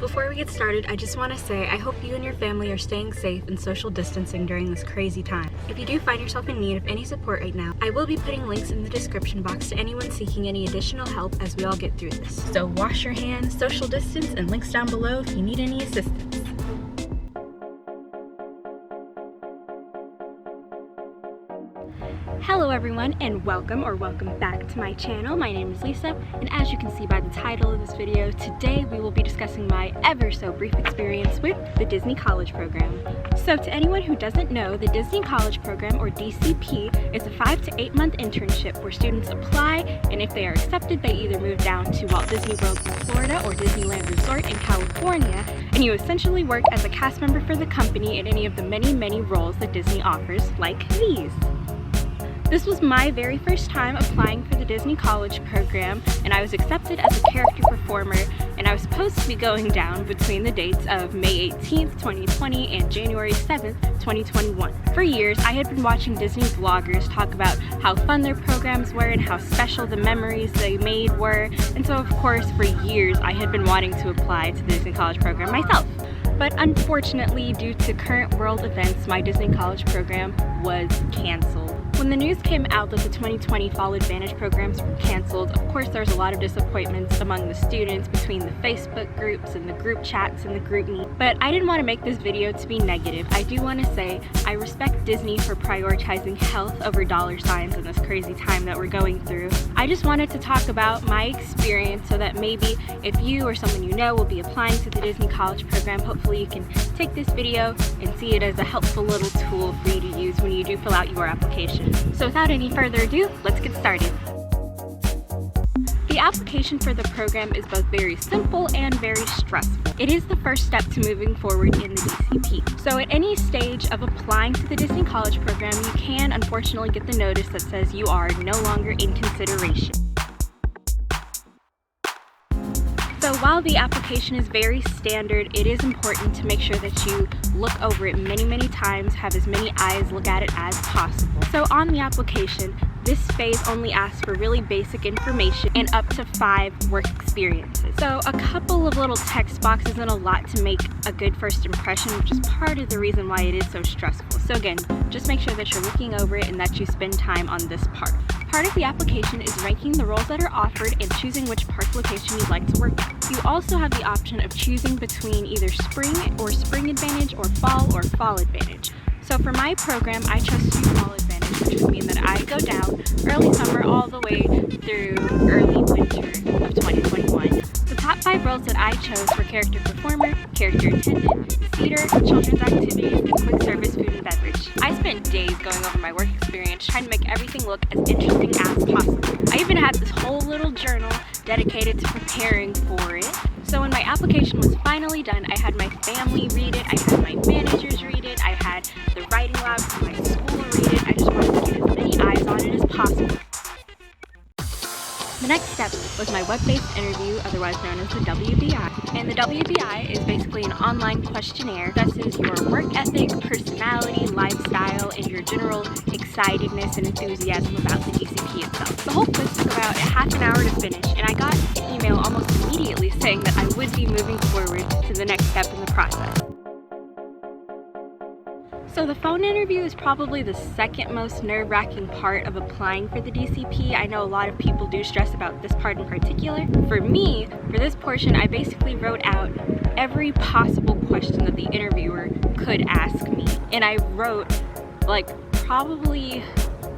before we get started, I just want to say I hope you and your family are staying safe and social distancing during this crazy time. If you do find yourself in need of any support right now, I will be putting links in the description box to anyone seeking any additional help as we all get through this. So wash your hands, social distance, and links down below if you need any assistance. Hello everyone, and welcome back to my channel. My name is Lisa, and as you can see by the title of this video, today we will be discussing my ever so brief experience with the Disney College Program. So to anyone who doesn't know, the Disney College Program, or DCP, is a 5 to 8 month internship where students apply, and if they are accepted, they either move down to Walt Disney World in Florida or Disneyland Resort in California, and you essentially work as a cast member for the company in any of the many roles that Disney offers, like these. This was my very first time applying for the Disney College Program, and I was accepted as a character performer, and I was supposed to be going down between the dates of May 18th, 2020 and January 7th, 2021. For years, I had been watching Disney vloggers talk about how fun their programs were and how special the memories they made were, and so of course for years I had been wanting to apply to the Disney College Program myself. But unfortunately, due to current world events, my Disney College Program was canceled. When the news came out that the 2020 Fall Advantage programs were canceled, of course there was a lot of disappointments among the students between the Facebook groups and the group chats and the group meet. But I didn't want to make this video to be negative. I do want to say I respect Disney for prioritizing health over dollar signs in this crazy time that we're going through. I just wanted to talk about my experience so that maybe if you or someone you know will be applying to the Disney College Program, hopefully you can take this video and see it as a helpful little tool for you to use when you do fill out your application. So without any further ado, let's get started. The application for the program is both very simple and very stressful. It is the first step to moving forward in the DCP. So at any stage of applying to the Disney College Program, you can unfortunately get the notice that says you are no longer in consideration. So while the application is very standard, it is important to make sure that you look over it many times, have as many eyes look at it as possible. So on the application, this phase only asks for really basic information and up to 5 work experiences. So a couple of little text boxes and a lot to make a good first impression, which is part of the reason why it is so stressful. So again, just make sure that you're looking over it and that you spend time on this part. Part of the application is ranking the roles that are offered and choosing which park location you'd like to work at. You also have the option of choosing between either spring or spring advantage or fall advantage. So for my program, I chose to do fall advantage, which would mean that I go down early summer all the way through early winter of 2021. The top 5 roles that I chose were character performer, character attendant, theater, children's activities, and quick service food and beverage. I spent days going over my work experience trying to make everything look as interesting as possible. I even had this whole little journal dedicated to preparing for it. So when my application was finally done, I had my family read it, I had my managers read it, I had the writing lab from my school read it. I just wanted to get as many eyes on it as possible. The next step was my web-based interview, otherwise known as the WBI. And the WBI is basically an online questionnaire that assesses your work ethic, personality, lifestyle, and your general excitedness and enthusiasm about the DCP itself. The whole quiz took about half an hour to finish, and I got an email almost immediately saying that I would be moving forward to the next step in the process. So the phone interview is probably the second most nerve-wracking part of applying for the DCP. I know a lot of people do stress about this part in particular. For me, for this portion, I basically wrote out every possible question that the interviewer could ask me. And I wrote like probably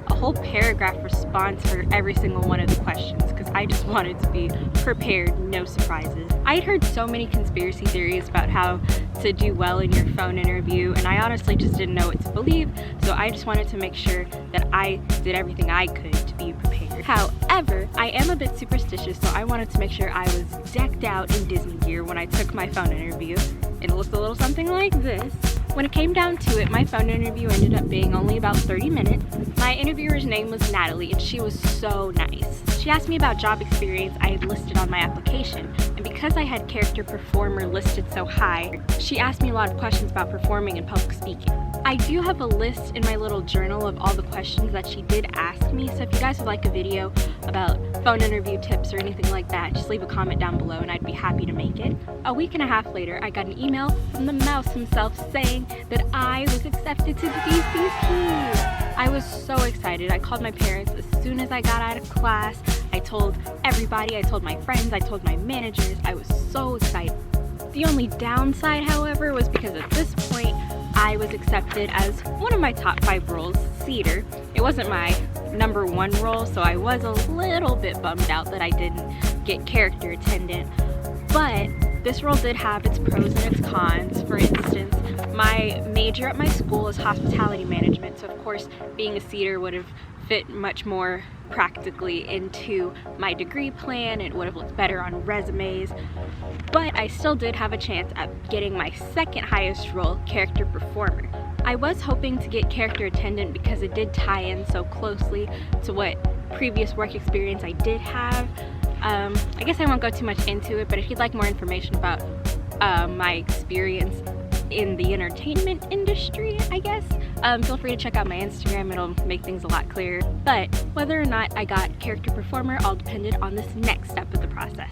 a whole paragraph response for every single one of the questions because I just wanted to be prepared, no surprises. I had heard so many conspiracy theories about how to do well in your phone interview, and I honestly just didn't know what to believe, so I just wanted to make sure that I did everything I could to be prepared. However, I am a bit superstitious, so I wanted to make sure I was decked out in Disney gear when I took my phone interview, and it looked a little something like this. When it came down to it, my phone interview ended up being only about 30 minutes. My interviewer's name was Natalie, and she was so nice. She asked me about job experience I had listed on my application, and because I had character performer listed so high, she asked me a lot of questions about performing and public speaking. I do have a list in my little journal of all the questions that she did ask me, so if you guys would like a video about phone interview tips or anything like that, just leave a comment down below and I'd be happy to make it. A week and a half later, I got an email from the mouse himself saying that I was accepted to the DCP. I was so excited. I called my parents as soon as I got out of class. I told everybody, I told my friends, I told my managers. I was so excited. The only downside, however, was because at this point, I was accepted as one of my top 5 roles, Cedar. It wasn't my #1 role, so I was a little bit bummed out that I didn't get character attendant. But this role did have its pros and its cons. For instance, my major at my school is hospitality management, so of course being a Cedar would have fit much more practically into my degree plan. It would have looked better on resumes, but I still did have a chance at getting my second highest role, character performer. I was hoping to get character attendant because it did tie in so closely to what previous work experience I did have. I guess I won't go too much into it, but if you'd like more information about my experience in the entertainment industry, I guess, feel free to check out my Instagram. It'll make things a lot clearer. But whether or not I got character performer all depended on this next step of the process.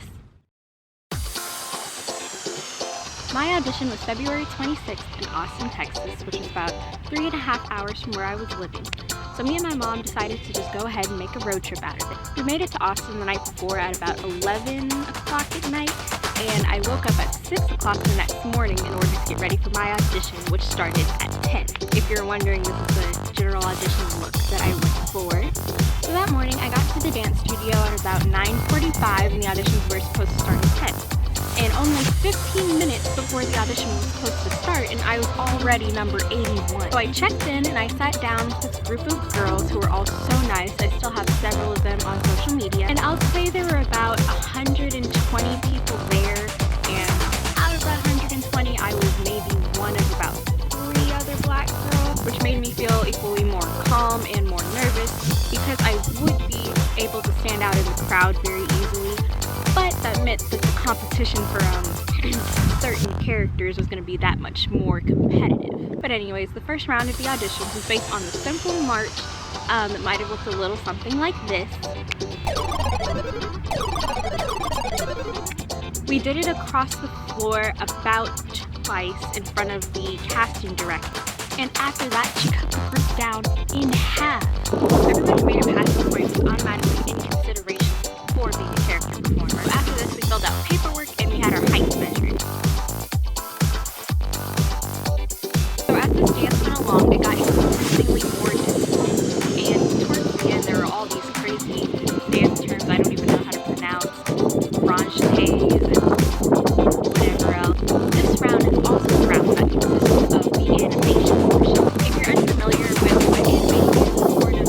My audition was February 26th in Austin, Texas, which is about 3.5 hours from where I was living. So me and my mom decided to just go ahead and make a road trip out of it. We made it to Austin the night before at about 11 o'clock at night, and I woke up at 6 o'clock the next morning in order to get ready for my audition, which started at 10. If you're wondering, this is the general audition look that I went for. So that morning I got to the dance studio at about 9:45 and the auditions were supposed to start at 10. And only 15 minutes before the audition was supposed to start, and I was already number 81. So I checked in and I sat down with this group of girls who were all so nice. I still have several of them on social media. And I'll say there were about 120 people there, and out of that 120, I was maybe one of about 3 other black girls, which made me feel equally more calm and more nervous because I would be able to stand out in the crowd very easily. But that meant that the competition for certain characters was going to be that much more competitive. But anyways, the first round of the auditions was based on the simple march that might have looked a little something like this. We did it across the floor about twice in front of the casting director. And after that, she cut the group down in half. Everybody who made it past the point was automatically in consideration for being a character performer. After this, we filled out paperwork and we had our height measured. So as this dance went along, it got increasingly more difficult. And towards the end, there were all these crazy dance terms I don't even know how to pronounce. Branchetes and whatever else. This round is also a round that consists of the animation portion. If you're unfamiliar with what animation is,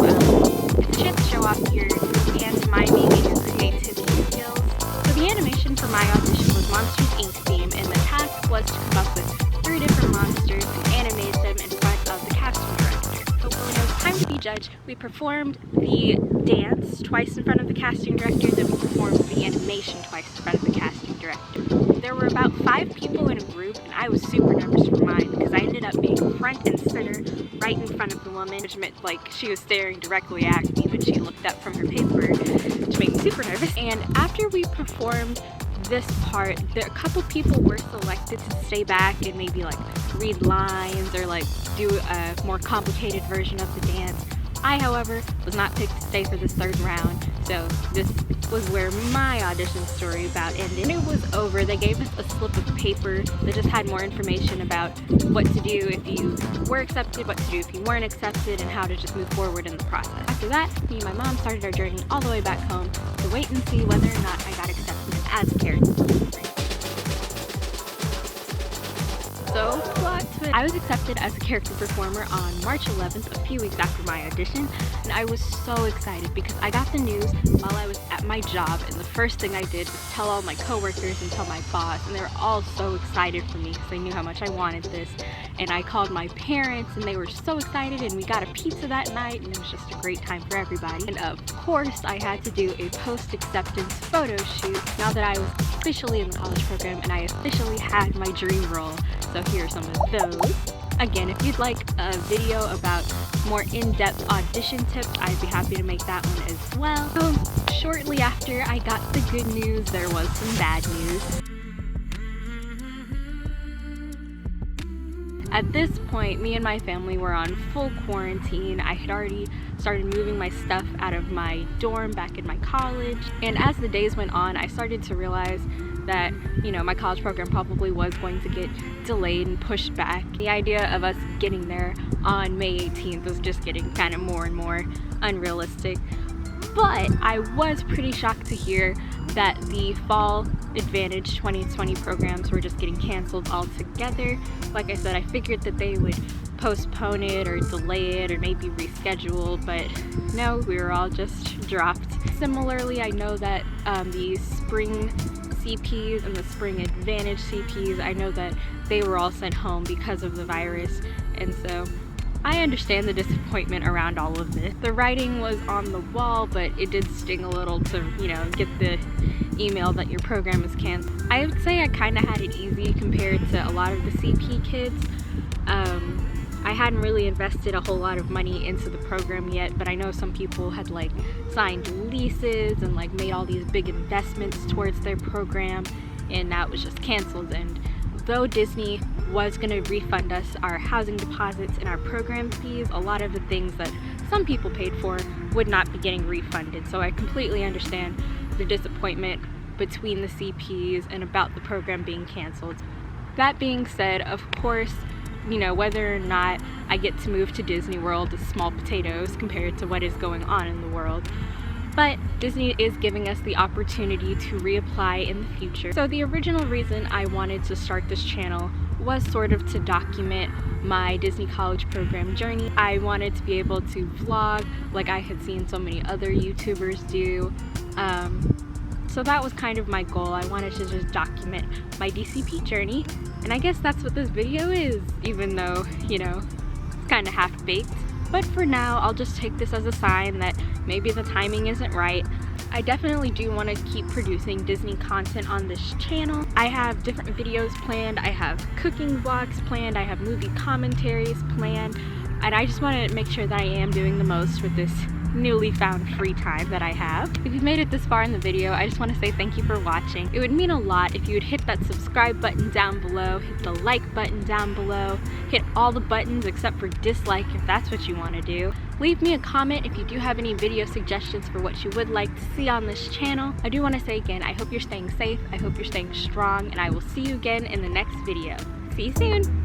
it's a chance to show off your pantomiming and your creativity skills. So the animation for my audition was Monsters Inc. theme, and the task was to come up with 3 different monsters and animate them in front of the casting director. But when it was time to be judged, we performed the dance twice in front of the casting director, then we performed the animation twice in front of the casting director. There were about 5 people in a group, and I was super nervous for mine because I ended up being front and center right in front of the woman, which meant like she was staring directly at me when she looked up from her paper, which made me super nervous. And after we performed this part, a couple people were selected to stay back and maybe like read lines or like do a more complicated version of the dance. I, however, was not picked to stay for this 3rd round, so this was where my audition story about ended. When it was over, they gave us a slip of paper that just had more information about what to do if you were accepted, what to do if you weren't accepted, and how to just move forward in the process. After that, me and my mom started our journey all the way back home to wait and see whether or not I got accepted as a character. So, plot twist. I was accepted as a character performer on March 11th, a few weeks after my audition, and I was so excited because I got the news while I was at my job, and the first thing I did was tell all my coworkers and tell my boss, and they were all so excited for me because they knew how much I wanted this. and I called my parents and they were so excited, and we got a pizza that night, and it was just a great time for everybody. And of course I had to do a post-acceptance photo shoot now that I was officially in the college program and I officially had my dream role. So here are some of those. Again, if you'd like a video about more in-depth audition tips, I'd be happy to make that one as well. So shortly after I got the good news, there was some bad news. At this point, me and my family were on full quarantine. I had already started moving my stuff out of my dorm back in my college. And as the days went on, I started to realize that, you know, my college program probably was going to get delayed and pushed back. The idea of us getting there on May 18th was just getting kind of more and more unrealistic. But I was pretty shocked to hear that the Fall Advantage 2020 programs were just getting canceled altogether. Like I said, I figured that they would postpone it or delay it or maybe reschedule, but no, we were all just dropped. Similarly, I know that the spring CPs and the Spring Advantage CPs, I know that they were all sent home because of the virus, and so I understand the disappointment around all of this. The writing was on the wall, but it did sting a little to, you know, get the email that your program is canceled. I would say I kind of had it easy compared to a lot of the CP kids. I hadn't really invested a whole lot of money into the program yet, but I know some people had like signed leases and like made all these big investments towards their program, and that was just canceled. And though Disney was going to refund us our housing deposits and our program fees, a lot of the things that some people paid for would not be getting refunded. So I completely understand the disappointment between the CPs and about the program being canceled. That being said, of course, you know, whether or not I get to move to Disney World is small potatoes compared to what is going on in the world. But Disney is giving us the opportunity to reapply in the future. So the original reason I wanted to start this channel was sort of to document my Disney college program journey. I wanted to be able to vlog like I had seen so many other YouTubers do. So that was kind of my goal. I wanted to just document my DCP journey, and I guess that's what this video is, even though, you know, it's kind of half-baked. But for now, I'll just take this as a sign that maybe the timing isn't right. I definitely do want to keep producing Disney content on this channel. I have different videos planned, I have cooking vlogs planned, I have movie commentaries planned, and I just want to make sure that I am doing the most with this newly found free time that I have. If you've made it this far in the video, I just want to say thank you for watching. It would mean a lot if you would hit that subscribe button down below, hit the like button down below, hit all the buttons except for dislike if that's what you want to do. Leave me a comment if you do have any video suggestions for what you would like to see on this channel. I do want to say again, I hope you're staying safe, I hope you're staying strong, and I will see you again in the next video. See you soon!